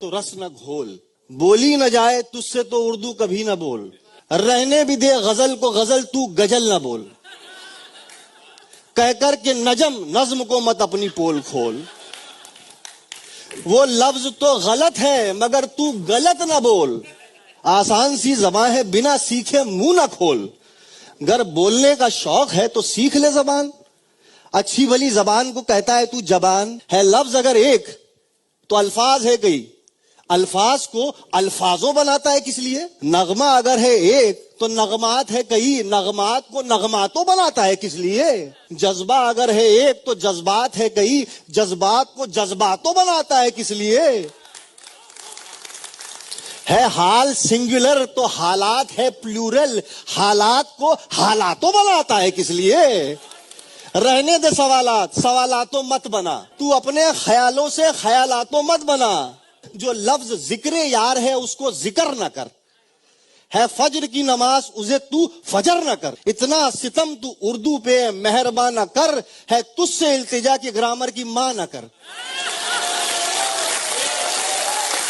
تو رس نہ گھول، بولی نہ جائے تجھ سے تو اردو کبھی نہ بول، رہنے بھی دے غزل کو غزل تو گجل نہ بول، کہہ کر کے نظم کو مت اپنی پول کھول، وہ لفظ تو غلط ہے مگر تو غلط نہ بول، آسان سی زبان ہے بنا سیکھے منہ نہ کھول، گر بولنے کا شوق ہے تو سیکھ لے زبان، اچھی بھلی زبان کو کہتا ہے تو زبان، ہے لفظ اگر ایک تو الفاظ ہے کئی، الفاظ کو الفاظوں بناتا ہے کس لیے، نغمہ اگر ہے ایک تو نغمات ہے کئی، نغمات کو نغماتوں بناتا ہے کس لیے، جذبہ اگر ہے ایک تو جذبات ہے کئی، جذبات کو جذباتوں بناتا ہے کس لیے، ہے حال سنگولر تو حالات ہے پلورل، حالات کو حالاتوں بناتا ہے کس لیے، رہنے دے سوالاتوں مت بنا، تو اپنے خیالوں سے خیالاتوں مت بنا، جو لفظ ذکر یار ہے اس کو ذکر نہ کر، ہے فجر کی نماز اسے تو فجر نہ کر، اتنا ستم تو اردو پہ مہربان نہ کر، ہے تجھ سے التجا کی گرامر کی ماں نہ کر۔